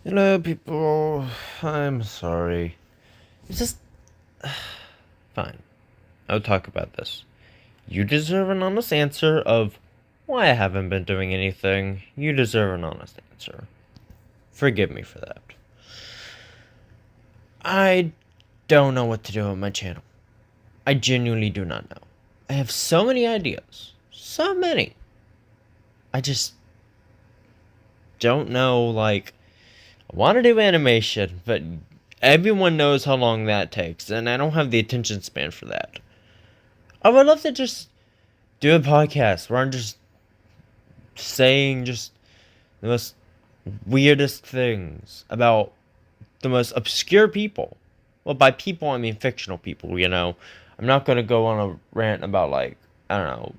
Hello, people. I'm sorry. It's just fine. I'll talk about this. You deserve an honest answer of why I haven't been doing anything. You deserve an honest answer. Forgive me for that. I don't know what to do with my channel. I genuinely do not know. I have so many ideas. So many. I just don't know, like, I want to do animation, but everyone knows how long that takes, and I don't have the attention span for that. I would love to just do a podcast where I'm just saying just the most weirdest things about the most obscure people. Well, by people, I mean fictional people, you know. I'm not going to go on a rant about, like, I don't know,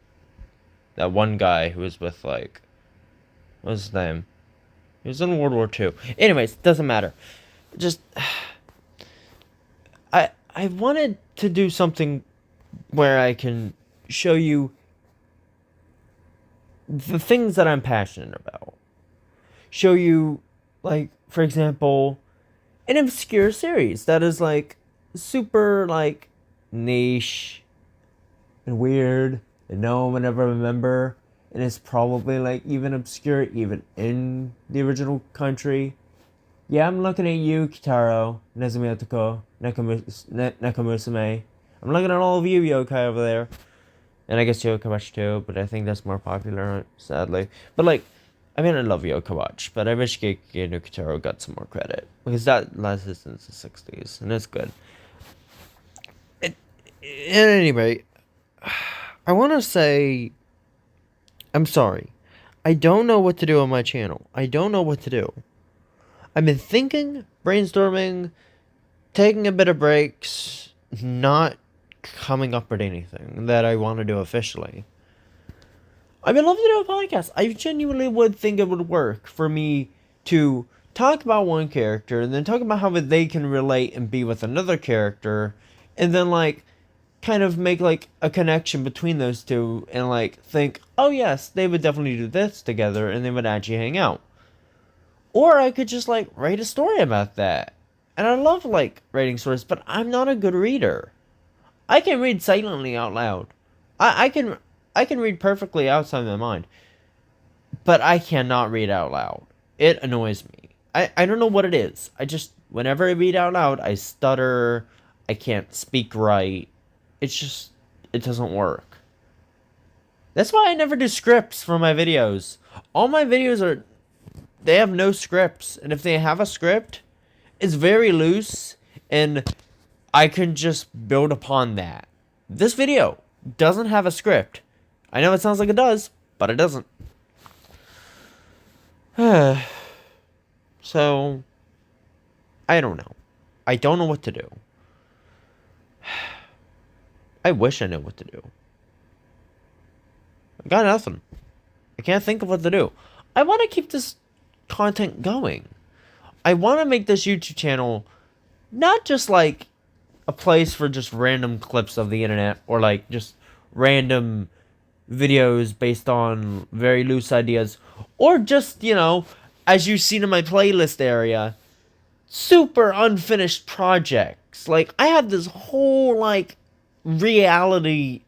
that one guy who was with, like, what's his name? He was in World War II. Anyways, doesn't matter. Just, I wanted to do something where I can show you the things that I'm passionate about. Show you, like, for example, an obscure series that is, like, super, like, niche and weird and no one would ever remember, and it's probably, like, even obscure even in the original country. Yeah, I'm looking at you, Kitaro, Nezumi Otoko, Nakamusume. I'm looking at all of you, Yokai, over there. And I guess Yokowachi too, but I think that's more popular, sadly. But, like, I mean, I love Yokowachi, but I wish Geiki no Kitaro got some more credit. Because that lasted since the 60s, and it's good. At any rate, I want to say, I'm sorry. I don't know what to do on my channel. I don't know what to do. I've been thinking, brainstorming, taking a bit of breaks, not coming up with anything that I want to do officially. I would love to do a podcast. I genuinely would think it would work for me to talk about one character and then talk about how they can relate and be with another character, and then, like, kind of make, like, a connection between those two and, like, think, oh yes, they would definitely do this together and they would actually hang out. Or I could just, like, write a story about that. And I love, like, writing stories, but I'm not a good reader. I can read silently out loud. I can read perfectly outside my mind, but I cannot read out loud. It annoys me. I don't know what it is. I just, whenever I read out loud, I stutter. I can't speak right. It's just, it doesn't work. That's why I never do scripts for my videos. All my videos are, they have no scripts. And if they have a script, it's very loose, and I can just build upon that. This video doesn't have a script. I know it sounds like it does, but it doesn't. So, I don't know. I don't know what to do. I wish I knew what to do. I got nothing. I can't think of what to do. I want to keep this content going. I want to make this YouTube channel not just, like, a place for just random clips of the internet, or, like, just random videos based on very loose ideas, or just, you know, as you've seen in my playlist area, super unfinished projects. Like, I have this whole, like, reality,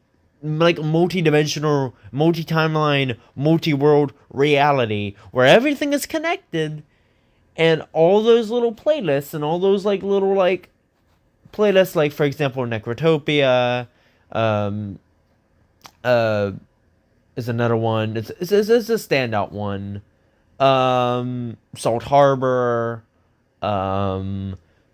like, multi-dimensional, multi-timeline, multi-world reality where everything is connected, and all those little playlists and all those, like, little, like, playlists, like, for example, Necrotopia, um, uh, is another one. It's a standout one. Salt Harbor,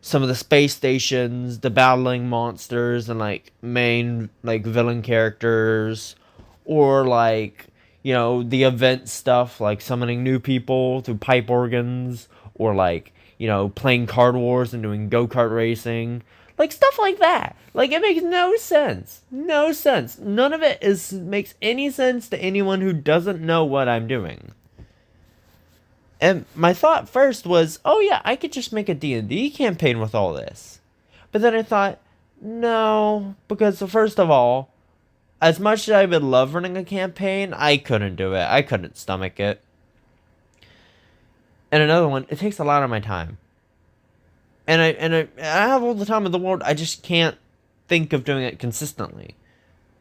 some of the space stations, the battling monsters and, like, main, like, villain characters, or, like, you know, the event stuff, like summoning new people through pipe organs, or, like, you know, playing card wars and doing go-kart racing, like, stuff like that. Like, it makes no sense. No sense. None of it makes any sense to anyone who doesn't know what I'm doing. And my thought first was, oh yeah, I could just make a D&D campaign with all this. But then I thought, no, because first of all, as much as I would love running a campaign, I couldn't do it. I couldn't stomach it. And another one, it takes a lot of my time. I have all the time in the world. I just can't think of doing it consistently.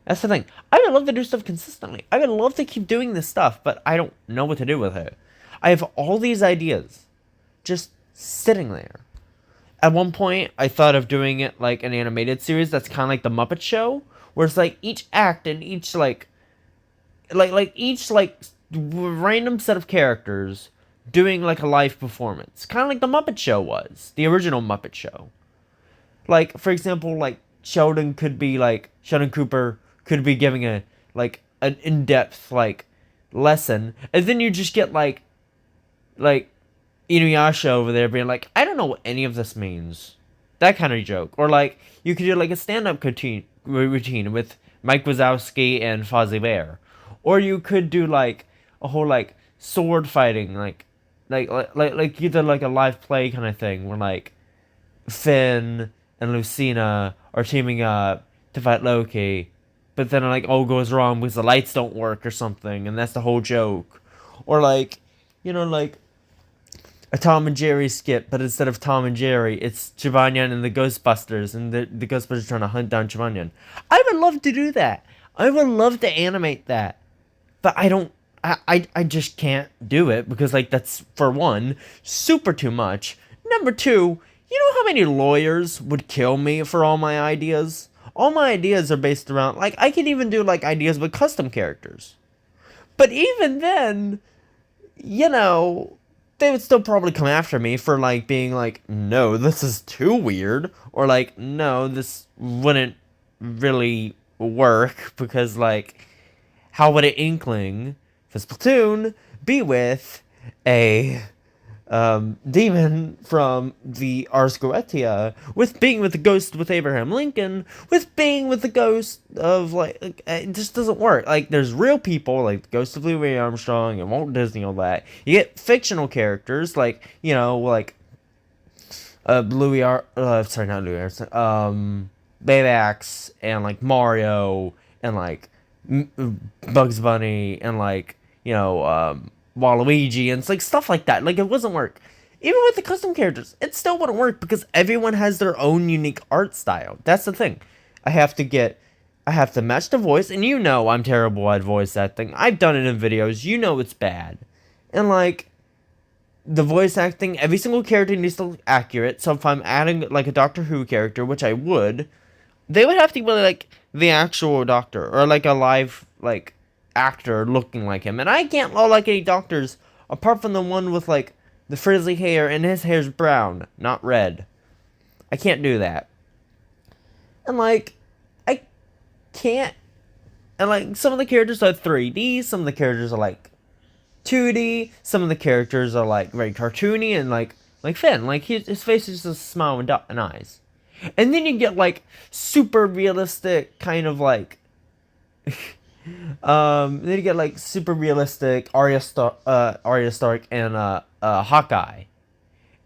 That's the thing. I would love to do stuff consistently. I would love to keep doing this stuff, but I don't know what to do with it. I have all these ideas just sitting there. At one point, I thought of doing it like an animated series that's kind of like the Muppet Show, where it's like each act and each each random set of characters doing like a live performance, kind of like the Muppet Show was, the original Muppet Show. Like, for example, like Sheldon Cooper could be giving an in-depth lesson, and then you just get like Inuyasha over there being like, I don't know what any of this means, that kind of joke. Or like you could do like a stand-up routine with Mike Wazowski and Fozzie Bear, or you could do like a whole like sword fighting like you did like a live play kind of thing where like Finn and Lucina are teaming up to fight Loki, but then like all goes wrong because the lights don't work or something, and that's the whole joke. Or like, like a Tom and Jerry skit, but instead of Tom and Jerry, it's Chibanyan and the Ghostbusters, and the Ghostbusters trying to hunt down Chibanyan. I would love to do that. I would love to animate that, but I don't. I just can't do it because like that's, for one, super too much. Number two, you know how many lawyers would kill me for all my ideas? All my ideas are based around, like, I can even do like ideas with custom characters. But even then, they would still probably come after me for like being like, no, this is too weird, or like, no, this wouldn't really work because like, how would an Inkling for Splatoon be with a demon from the Ars Goetia, with being with the ghost with Abraham Lincoln, with being with the ghost of it just doesn't work. Like, there's real people like the ghost of Louis Armstrong and Walt Disney, all that. You get fictional characters like sorry, not Louis Armstrong, Baymax and like Mario and like Bugs Bunny and like Waluigi, and it's like stuff like that. Like, it wouldn't work. Even with the custom characters, it still wouldn't work because everyone has their own unique art style. That's the thing. I have to match the voice, and I'm terrible at voice acting. I've done it in videos. It's bad. And like, the voice acting, every single character needs to look accurate. So if I'm adding like a Doctor Who character, which I would, they would have to be like the actual Doctor, or like a live like actor looking like him. And I can't look like any doctors apart from the one with like the frizzly hair, and his hair's brown, not red. I can't do that. And like, I can't. And like, some of the characters are 3D, some of the characters are like 2D, some of the characters are like very cartoony, and like Finn, like his face is just a smile and eyes. And then you get like super realistic kind of like then you get like super realistic Arya Stark and Hawkeye.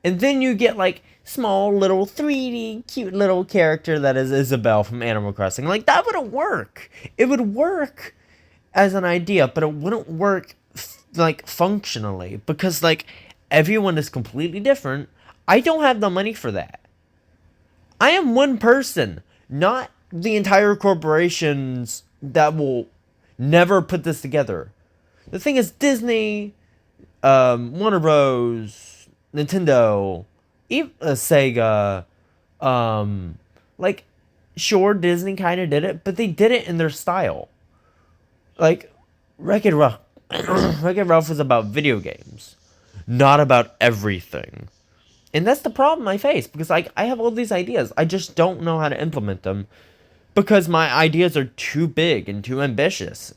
And then you get like small little 3D cute little character that is Isabelle from Animal Crossing. Like, that wouldn't work. It would work as an idea, but it wouldn't work like functionally, because like everyone is completely different. I don't have the money for that. I am one person, not the entire corporations that will never put this together. The thing is, Disney, Warner Bros, Nintendo, even Sega, like, sure, Disney kind of did it, but they did it in their style. Like, Wreck-It Ralph. Wreck-It Ralph was about video games, not about everything. And that's the problem I face, because I have all these ideas. I just don't know how to implement them, because my ideas are too big and too ambitious.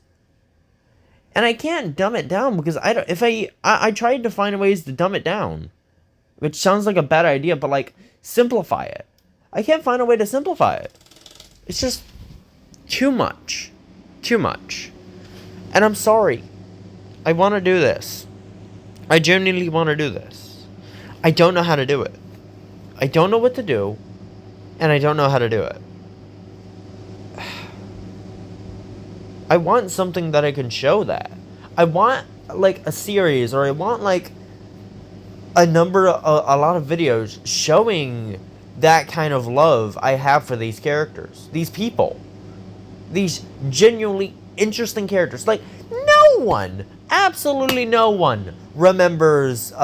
And I can't dumb it down, because I tried to find ways to dumb it down, which sounds like a bad idea, but like, simplify it. I can't find a way to simplify it. It's just too much. Too much. And I'm sorry. I want to do this. I genuinely want to do this. I don't know how to do it. I don't know what to do, and I don't know how to do it. I want something that I can show that. I want, like, a series, or I want, like, a lot of videos showing that kind of love I have for these characters, these people, these genuinely interesting characters. Like, no one, absolutely no one remembers the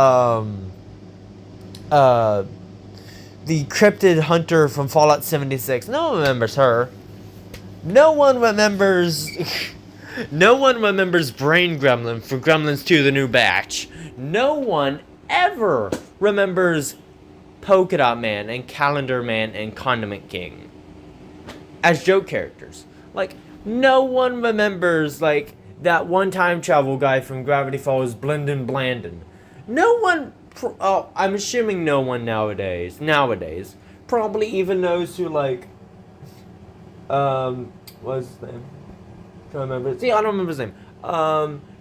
cryptid hunter from Fallout 76. No one remembers her. No one remembers no one remembers Brain Gremlin from Gremlins 2 The New Batch. No one ever remembers Polka Dot Man and Calendar Man and Condiment King as joke characters. Like, no one remembers, like, that one time travel guy from Gravity Falls, Blendon Blandon. No one, I'm assuming no one nowadays, probably even knows who, like, what's his name? I don't remember. See, I don't remember his name.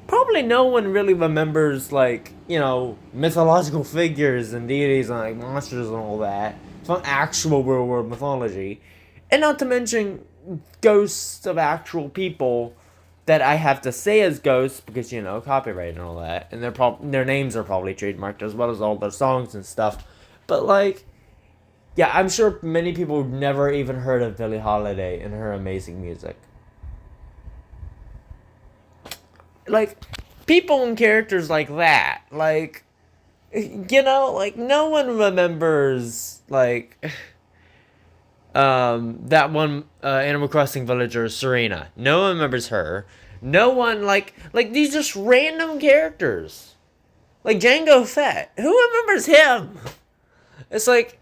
Probably no one really remembers, like, you know, mythological figures and deities and, like, monsters and all that from actual real world mythology. And not to mention ghosts of actual people that I have to say as ghosts because, you know, copyright and all that. And their names are probably trademarked as well as all their songs and stuff. But, like, yeah, I'm sure many people have never even heard of Billie Holiday and her amazing music. Like, people and characters like that, like, you know, like, no one remembers, like, that one, Animal Crossing villager, Serena. No one remembers her. No one, like, these just random characters. Like, Jango Fett. Who remembers him? It's like,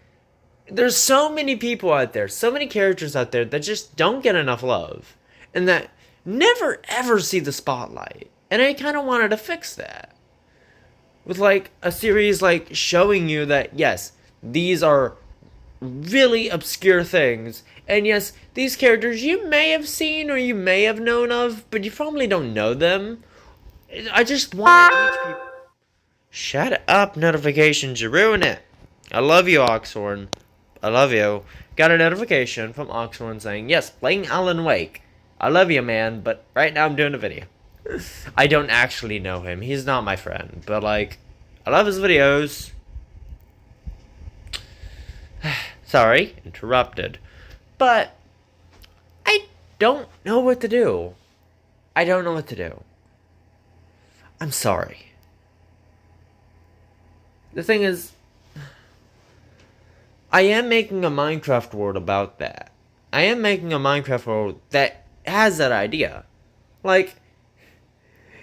there's so many people out there, so many characters out there that just don't get enough love. And that never ever see the spotlight. And I kind of wanted to fix that. With, like, a series, like, showing you that, yes, these are really obscure things. And yes, these characters you may have seen or you may have known of, but you probably don't know them. I just want to teach people. Shut up, notifications, you ruin it. I love you, Oxhorn. I love you. Got a notification from Oxhorn saying, yes, playing Alan Wake. I love you, man, but right now I'm doing a video. I don't actually know him. He's not my friend. But, like, I love his videos. Sorry, interrupted. But I don't know what to do. I don't know what to do. I'm sorry. The thing is, I am making a Minecraft world about that. I am making a Minecraft world that has that idea. Like,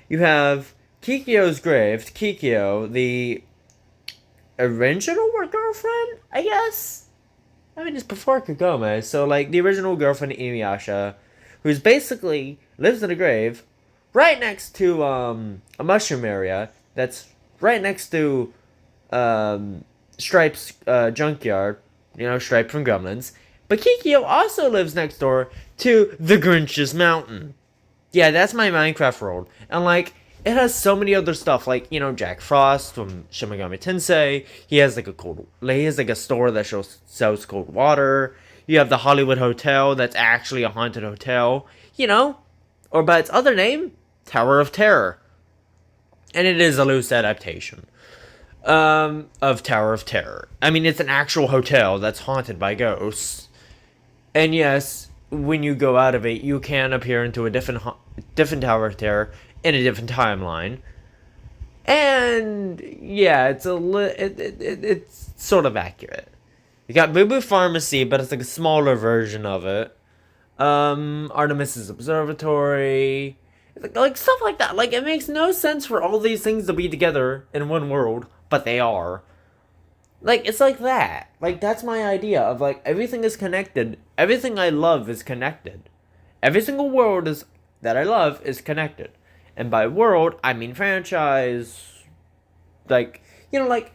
you have Kikyo's grave. Kikyo, the original girlfriend, I guess? I mean, it's before Kagome, so, like, the original girlfriend of Inuyasha, who's basically lives in a grave right next to, a mushroom area that's right next to, Stripe's, junkyard, you know, Stripe from Gremlins. But Kikyo also lives next door to the Grinch's Mountain. Yeah, that's my Minecraft world. And, like, it has so many other stuff, like, you know, Jack Frost from Shin Megami Tensei. He has, like, a store that sells cold water. You have the Hollywood Hotel that's actually a haunted hotel. You know? Or by its other name, Tower of Terror. And it is a loose adaptation of Tower of Terror. I mean, it's an actual hotel that's haunted by ghosts. And yes, when you go out of it, you can appear into a different Tower of Terror in a different timeline. And yeah, it's it's sort of accurate. You got Boo Boo Pharmacy, but it's like a smaller version of it. Artemis's Observatory, like stuff like that. Like, it makes no sense for all these things to be together in one world, but they are. Like, it's like that. Like, that's my idea of, like, everything is connected. Everything I love is connected. Every single world that I love is connected. And by world, I mean franchise. Like, you know, like,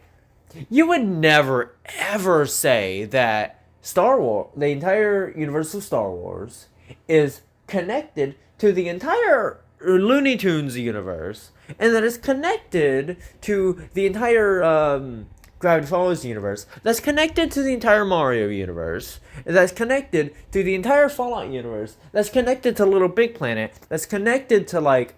you would never, ever say that Star Wars, the entire universe of Star Wars, is connected to the entire Looney Tunes universe, and that is connected to the entire, Gravity Falls universe, that's connected to the entire Mario universe, that's connected to the entire Fallout universe, that's connected to Little Big Planet, that's connected to, like,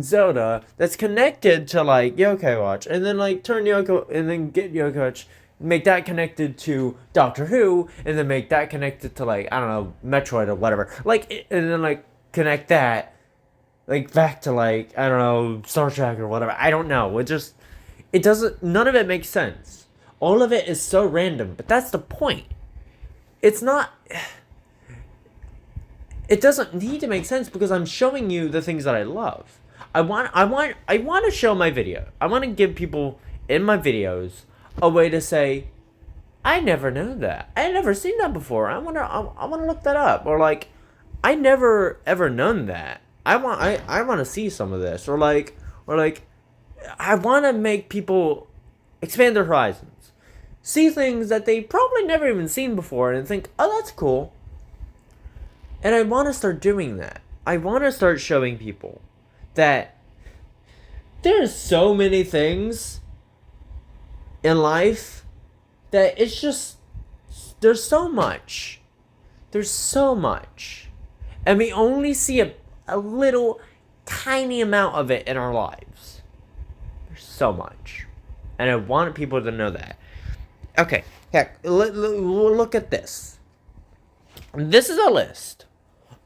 Zelda that's connected to like Yokai Watch, and then like turn Yoko, and then get Yokai Watch, make that connected to Doctor Who, and then make that connected to like I don't know Metroid or whatever. Like, and then like connect that like back to like I don't know Star Trek or whatever. I don't know. It doesn't. None of it makes sense. All of it is so random. But that's the point. It's not. It doesn't need to make sense because I'm showing you the things that I love. I want to show my video. I want to give people in my videos a way to say, I never knew that. I never seen that before. I wanna look that up. Or like, I never ever known that. I want to see some of this. Or like I want to make people expand their horizons, see things that they probably never even seen before, and think, oh, that's cool. And I want to start doing that. I want to start showing people that there's so many things in life that it's just, there's so much. There's so much. And we only see a little tiny amount of it in our lives. There's so much. And I want people to know that. Okay, heck, look at this. This is a list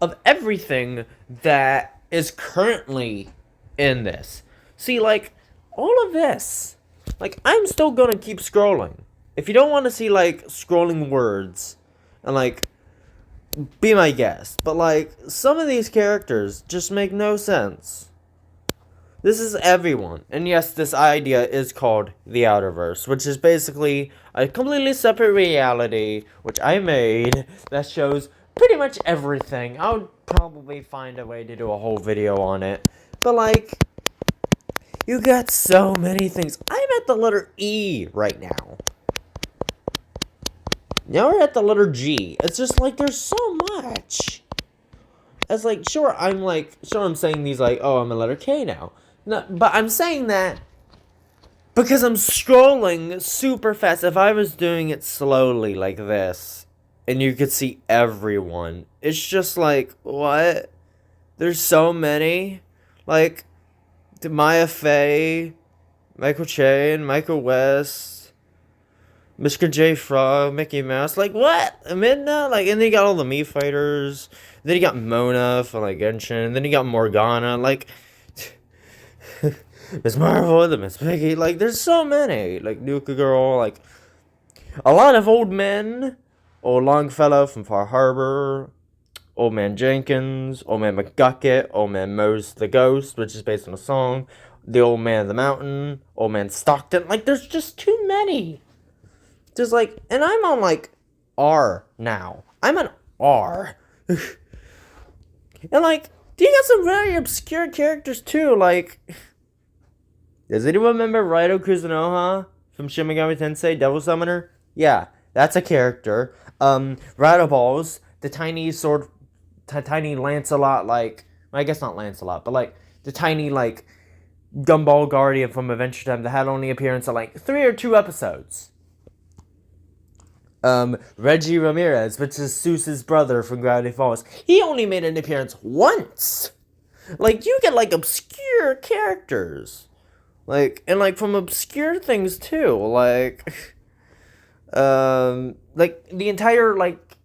of everything that is currently in this. See, like, all of this. Like, I'm still gonna keep scrolling. If you don't want to see, like, scrolling words, and, like, be my guest. But, like, some of these characters just make no sense. This is everyone. And yes, this idea is called the Outerverse, which is basically a completely separate reality, which I made, that shows pretty much everything. I would probably find a way to do a whole video on it. But, like, you got so many things. I'm at the letter E right now. Now we're at the letter G. It's just like there's so much. It's like, sure, I'm saying these like, oh, I'm a letter K now. No, but I'm saying that because I'm scrolling super fast. If I was doing it slowly like this, and you could see everyone, it's just like, what? There's so many. Like, Maya Fey, Michael Che, Michael West, Mr. J Frog, Mickey Mouse, like what? Midna? Like, and then you got all the Mii fighters. Then you got Mona from like Genshin. Then you got Morgana, like Miss Marvel, the Miss Piggy. Like, there's so many. Like Nuka Girl, like a lot of old men. Old Longfellow from Far Harbor, Old Man Jenkins, Old Man McGucket, Old Man Mose the Ghost, which is based on a song, The Old Man of the Mountain, Old Man Stockton. Like, there's just too many. Just like, and I'm on like R now. I'm on R. And like, you got some very obscure characters too. Like, does anyone remember Raito Kuzunoha from Shin Megami Tensei Devil Summoner? Yeah, that's a character. Raito Balls, the tiny sword, tiny Lancelot, like, well, I guess not Lancelot, but like the tiny like Gumball Guardian from Adventure Time that had only appearance in like 3 or 2 episodes. Reggie Ramirez, which is Seuss's brother from Gravity Falls. He only made an appearance once. Like, you get like obscure characters. Like, and like from obscure things too. Like the entire like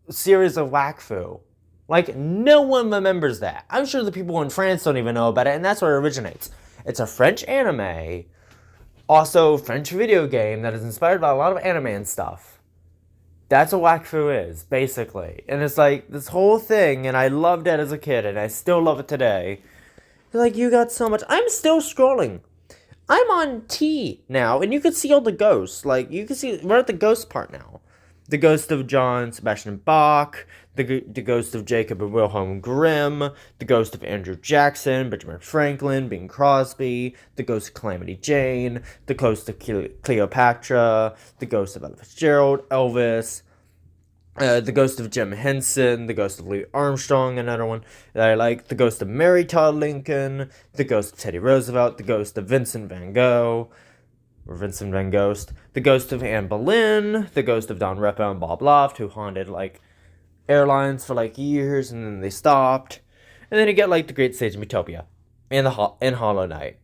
series of Wakfu. Like, no one remembers that. I'm sure the people in France don't even know about it, and that's where it originates. It's a French anime, also French video game that is inspired by a lot of anime and stuff. That's what Wakfu is, basically. And it's like this whole thing, and I loved it as a kid, and I still love it today. Like, you got so much. I'm still scrolling. I'm on T now, and you can see all the ghosts. Like, you can see, we're at the ghost part now. The ghost of John Sebastian Bach, the ghost of Jacob and Wilhelm Grimm, the ghost of Andrew Jackson, Benjamin Franklin, Bing Crosby, the ghost of Calamity Jane, the ghost of Cleopatra, the ghost of Ella Fitzgerald, Elvis, the ghost of Jim Henson, the ghost of Louis Armstrong, another one that I like, the ghost of Mary Todd Lincoln, the ghost of Teddy Roosevelt, the ghost of Vincent van Gogh, or Vincent van Ghost, the ghost of Anne Boleyn, the ghost of Don Repo and Bob Loft, who haunted, like, airlines for, like, years, and then they stopped. And then you get, like, the Great Sage of Utopia. and Hollow Knight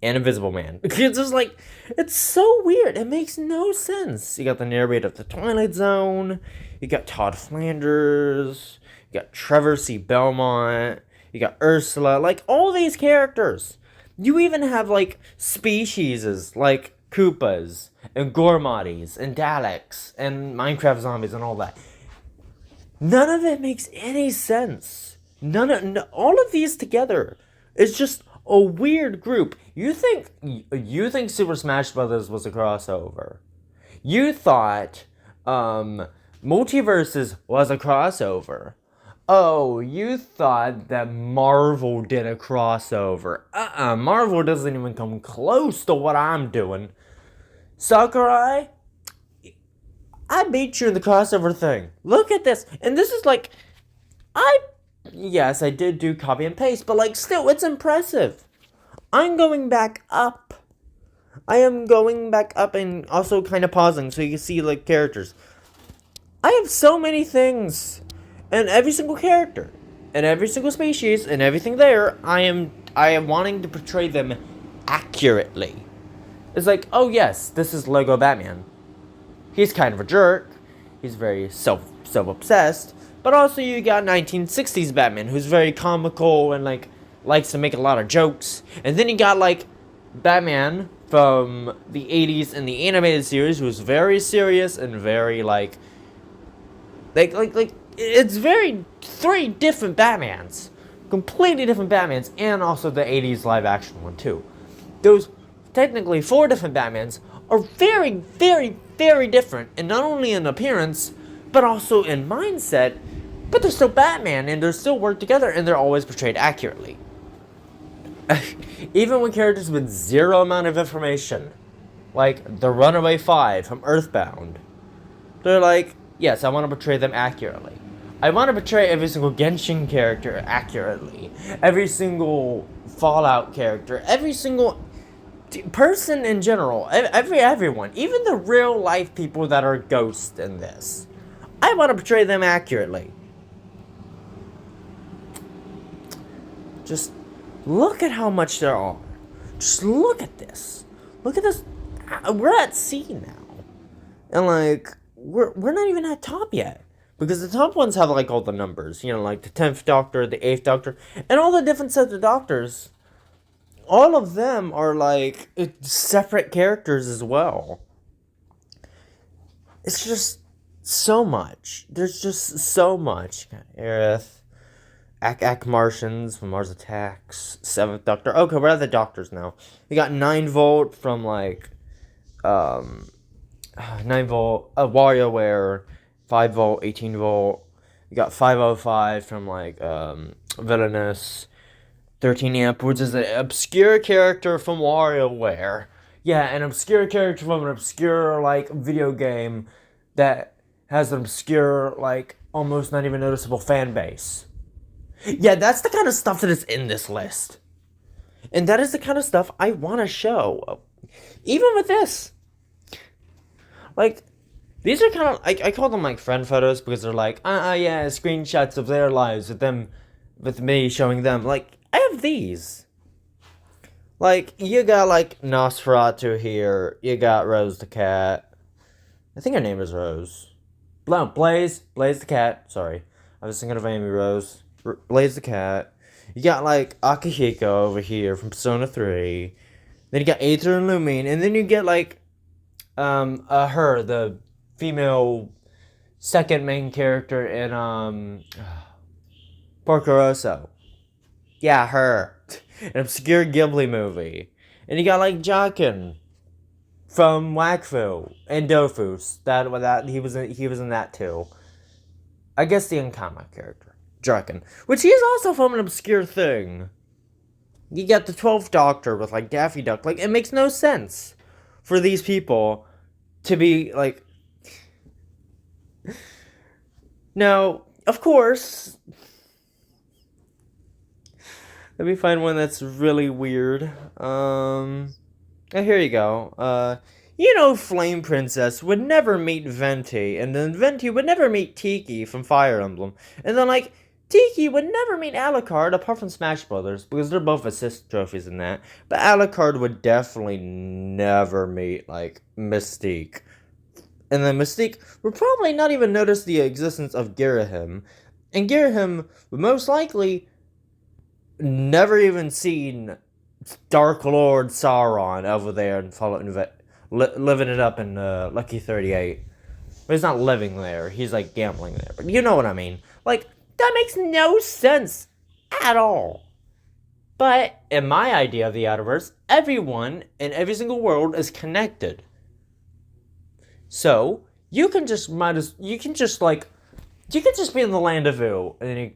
and Invisible Man. It's just like, it's so weird. It makes no sense. You got the narrator of the Twilight Zone. You got Todd Flanders. You got Trevor C. Belmont. You got Ursula. Like, all these characters. You even have, like, species like Koopas and Gormoddies and Daleks and Minecraft zombies and all that. None of it makes any sense. All of these together is just a weird group. You think Super Smash Brothers was a crossover. You thought Multiverses was a crossover. Oh, you thought that Marvel did a crossover. Marvel doesn't even come close to what I'm doing. Sakurai, I beat you in the crossover thing. Look at this. And this is like, yes, I did do copy and paste, but like, still, it's impressive. I'm going back up. I am going back up and also kind of pausing so you can see, like, characters. I have so many things. And every single character. And every single species. And everything there. I am wanting to portray them accurately. It's like, oh yes, this is Lego Batman. He's kind of a jerk. He's very self-obsessed. But also you got 1960s Batman, who's very comical and, like, likes to make a lot of jokes. And then you got, like, Batman from the 80s in the animated series, who's very serious and very, like, it's very three different Batmans. Completely different Batmans. And also the 80s live action one, too. Those, technically, 4 different Batmans are very, very, very different. And not only in appearance, but also in mindset. But they're still Batman, and they still work together, and they're always portrayed accurately. Even with characters with zero amount of information, like the Runaway 5 from Earthbound, they're like, yes, I want to portray them accurately. I want to portray every single Genshin character accurately. Every single Fallout character, every single person in general, everyone, even the real life people that are ghosts in this. I want to portray them accurately. Just look at how much there are. Just look at this. Look at this. We're at C now. And, like, we're not even at top yet. Because the top ones have, like, all the numbers. You know, like the 10th Doctor, the 8th Doctor, and all the different sets of Doctors. All of them are, like, separate characters as well. It's just so much. There's just so much. Aerith. Ak Martians from Mars Attacks, 7th Doctor. Okay, we're at the Doctors now. We got 9-Volt from, like, 9-Volt, WarioWare, 5-Volt, 18-Volt. We got 505 from, like, Villainous, 13-Amp, which is an obscure character from WarioWare. Yeah, an obscure character from an obscure, like, video game that has an obscure, like, almost not even noticeable fan base. Yeah, that's the kind of stuff that is in this list. And that is the kind of stuff I want to show. Even with this. Like, these are kind of, I call them, like, friend photos because they're like, yeah, screenshots of their lives with me showing them. Like, I have these. Like, you got, like, Nosferatu here. You got Rose the cat. I think her name is Rose. No, Blaze the cat. Sorry. I was thinking of Amy Rose. Blaze the cat. You got, like, Akihiko over here from Persona 3. Then you got Aether and Lumine. And then you get, like, her, the female second main character in, Porco Rosso. Yeah, her. An obscure Ghibli movie. And you got, like, Jaqen from Wakfu and Dofus. He was in that, too. I guess the Ankama character. Jaqen, which he is also from an obscure thing. You got the 12th Doctor with, like, Daffy Duck. Like, it makes no sense for these people to be, like... Now, of course... Let me find one that's really weird. Here you go. You know Flame Princess would never meet Venti, and then Venti would never meet Tiki from Fire Emblem. And then, like... Tiki would never meet Alucard apart from Smash Brothers because they're both assist trophies in that. But Alucard would definitely never meet like Mystique. And then Mystique would probably not even notice the existence of Girahim. And Girahim would most likely never even seen Dark Lord Sauron over there and living it up in Lucky 38. But he's not living there. He's like gambling there. But you know what I mean. Like, that makes no sense at all. But in my idea of the Outerverse, everyone in every single world is connected. So you can just be in the land of Vu and then you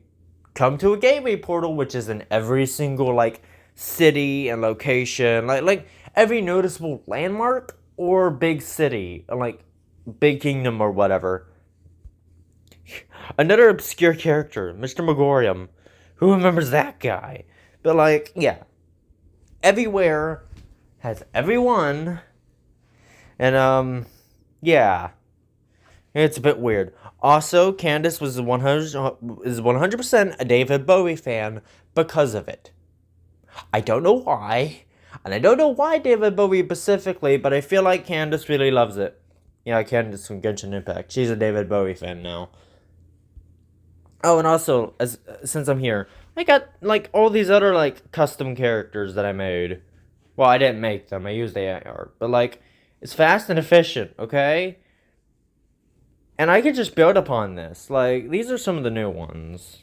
come to a gateway portal, which is in every single like city and location, like every noticeable landmark or big city, like big kingdom or whatever. Another obscure character, Mr. Megorium. Who remembers that guy? But like, yeah. Everywhere has everyone. And yeah. It's a bit weird. Also, Candace is 100% a David Bowie fan because of it. I don't know why. And I don't know why David Bowie specifically, but I feel like Candace really loves it. Yeah, Candace from Genshin Impact. She's a David Bowie fan now. Oh, and also, since I'm here, I got, like, all these other, like, custom characters that I made. Well, I didn't make them. I used AI art. But, like, it's fast and efficient, okay? And I could just build upon this. Like, these are some of the new ones.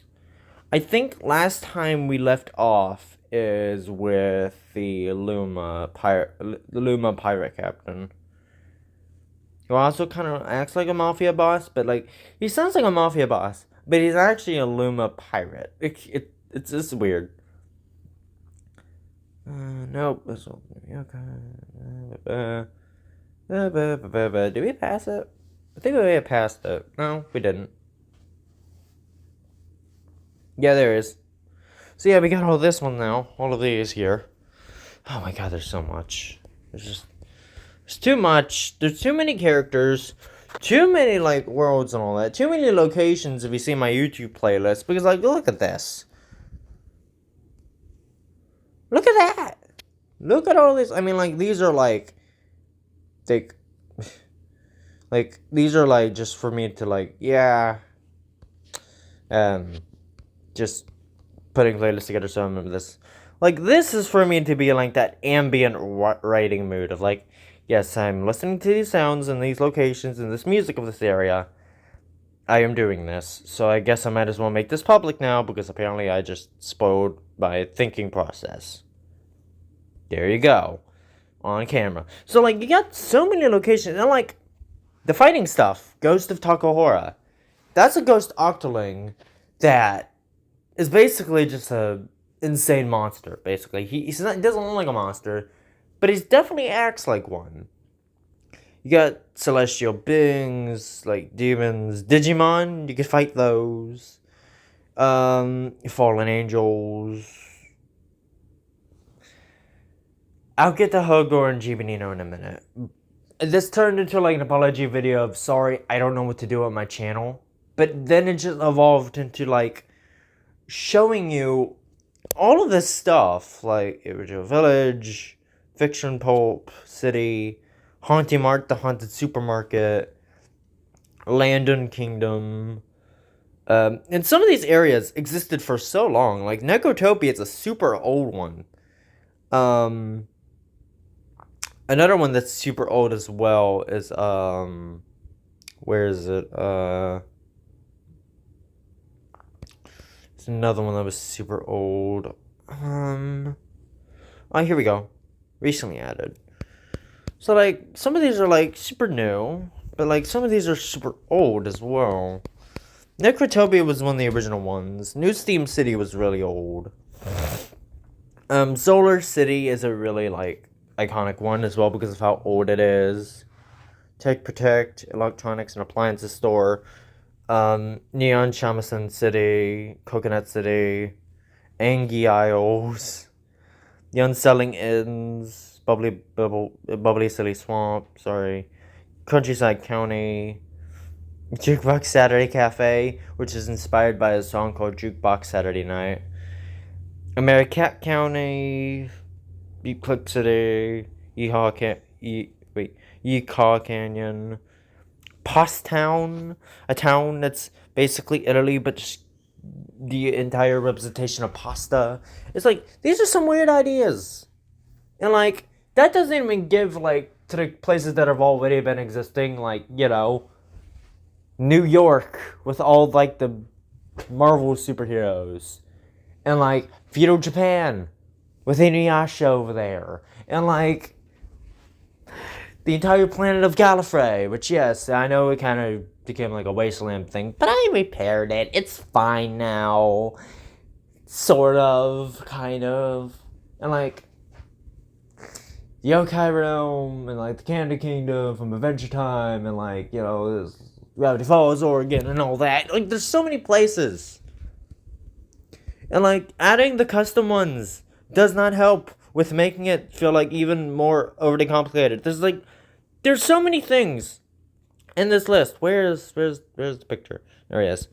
I think last time we left off is with the Luma pirate captain. Who also kind of acts like a mafia boss, but, like, he sounds like a mafia boss. But he's actually a Luma pirate. It's just weird. Nope. Did we pass it? I think we may have passed it. No, we didn't. Yeah, there is. So yeah, we got all this one now. All of these here. Oh my god, there's so much. There's too much. There's too many characters. Too many, like, worlds and all that. Too many locations if you see my YouTube playlist. Because, like, look at this. Look at that. Look at all this. I mean, like, these are, like, these are, like, just for me to, like, yeah. Just putting playlists together so I remember this. Like, this is for me to be, like, that ambient writing mood of, like, yes, I'm listening to these sounds and these locations and this music of this area. I am doing this. So I guess I might as well make this public now because apparently I just spoiled my thinking process. There you go. On camera. So, like, you got so many locations. And, like, the fighting stuff. Ghost of Takahora. That's a ghost octoling that is basically just a insane monster, basically. He doesn't look like a monster. But he definitely acts like one. You got celestial beings, like demons, Digimon, you can fight those. Fallen angels. I'll get to Hogor and Gibanino in a minute. This turned into like an apology video of sorry, I don't know what to do with my channel. But then it just evolved into like showing you all of this stuff, like Original Village, Fiction Pulp City, Haunting Mart, the Haunted Supermarket, Landon Kingdom. And some of these areas existed for so long. Like Necrotopia is a super old one. Another one that's super old as well is where is it? It's another one that was super old. Oh, here we go. Recently added. So, like, some of these are, like, super new. But, like, some of these are super old as well. Necrotopia was one of the original ones. New Steam City was really old. Solar City is a really, like, iconic one as well because of how old it is. Tech Protect, Electronics and Appliances Store. Neon Shamisen City. Coconut City. Angie Isles. The Unselling Inns. Bubbly Silly Swamp, sorry. Countryside County. Jukebox Saturday Cafe, which is inspired by a song called Jukebox Saturday Night. Americat County, Eclipse City, Yeehaw Canyon, Town, a town that's basically Italy, but just the entire representation of pasta. It's like, these are some weird ideas. And like, that doesn't even give like to the places that have already been existing, like, you know, New York with all like the Marvel superheroes. And like feudal Japan with Inuyasha over there. And like the entire planet of Gallifrey, which, yes, I know it kind of became like a wasteland thing, but I repaired it. It's fine now. Sort of, kind of. And like Yokai Realm and like the Candy Kingdom from Adventure Time and like, you know, this Gravity Falls, Oregon and all that. Like, there's so many places. And like adding the custom ones does not help with making it feel like even more overly complicated. There's so many things in this list. Where's the picture? There he is.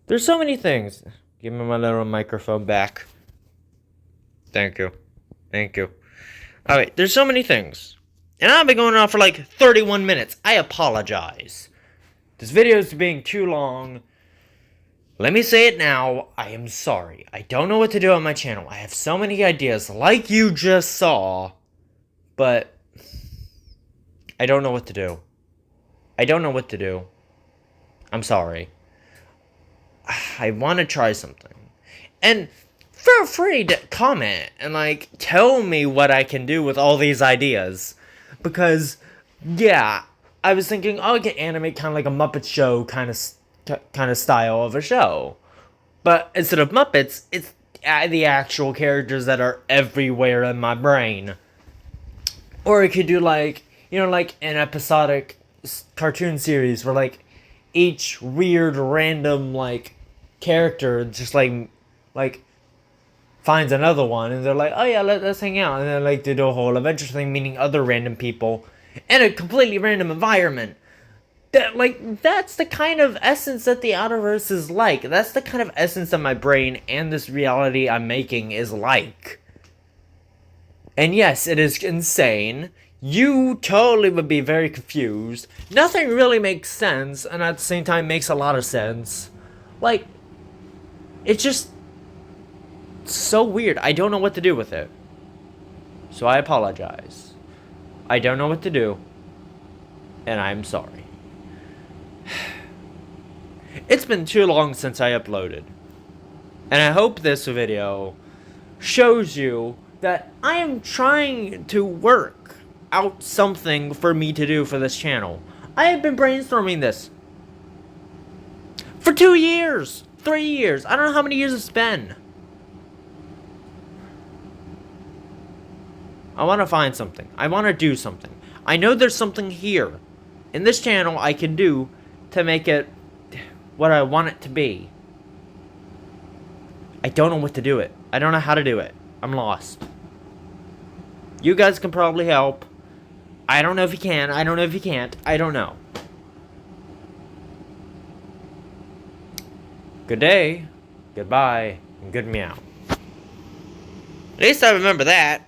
There's so many things. Give me my little microphone back. Thank you. Alright, there's so many things. And I've been going on for like 31 minutes. I apologize. This video is being too long. Let me say it now. I am sorry. I don't know what to do on my channel. I have so many ideas, like you just saw. But I don't know what to do. I'm sorry. I want to try something. And feel free to comment and like tell me what I can do with all these ideas. Because, yeah, I was thinking, oh, I can animate kind of like a Muppet Show kind of style of a show. But instead of Muppets, it's the actual characters that are everywhere in my brain. Or it could do like, you know, like an episodic cartoon series where like each weird random like character just like finds another one and they're like, oh yeah, let's hang out, and then like they do a whole adventure thing, meeting other random people in a completely random environment. That's the kind of essence that the Outerverse is like. That's the kind of essence that my brain and this reality I'm making is like. And yes, it is insane. You totally would be very confused. Nothing really makes sense, and at the same time makes a lot of sense. Like, it's just so weird. I don't know what to do with it. So I apologize. I don't know what to do. And I'm sorry. It's been too long since I uploaded. And I hope this video shows you that I am trying to work out something for me to do for this channel. I have been brainstorming this for 2 years, 3 years. I don't know how many years it's been. I want to find something. I want to do something. I know there's something here in this channel I can do to make it what I want it to be. I don't know what to do it. I don't know how to do it. I'm lost. You guys can probably help. I don't know if you can. I don't know if you can't. I don't know. Good day, goodbye, and good meow. At least I remember that.